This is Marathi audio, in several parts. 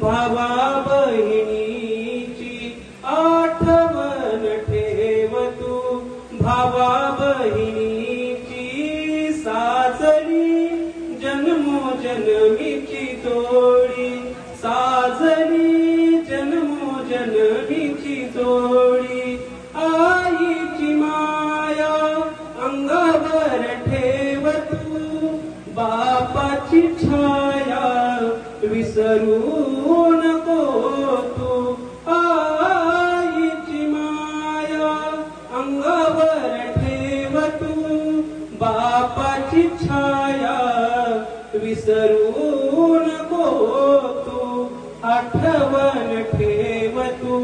भावा बहिणीची आठवण ठेव तू, भावा बहिणीची साजली जन्मोजन्मीची जोडी, साजली जन्मोजन्मीची जोडी। आईची माया अंगावर ठेव तू, बापाची छाया विसरू नको तू। आईची माया अंगावर ठेव तू, बापाची छाया विसरू नको तू। आठवण ठेव तू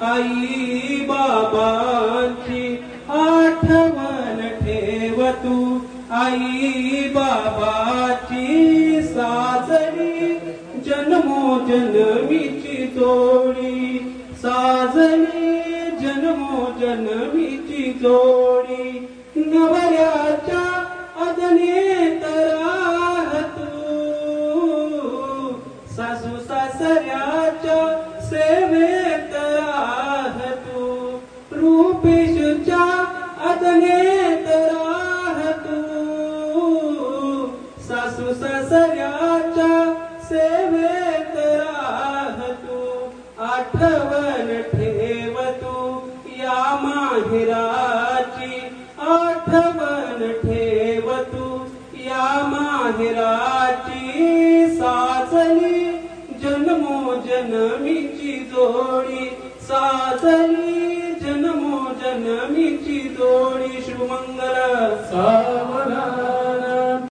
आई बाबांची, आठवण ठेव तू आई बाबाची साजली जन्मोजन्मीची जोडी, साजली जन्मोजन्मीची जोडी। नवऱ्याच्या अदनेत राह तू, सासू सासऱ्याच्या सेवेत राह तू, रूपेशच्या अदनेत राह तू, सासू सासऱ्याच्या सेवेत राह तू। आठवण ठेव तू या माहेराची, आठवण ठेव तू या माहेराची, साजली जन्मोजन्मीची जोडी, साजली जन्मोजन्मीची जोडी। शुभमंगल।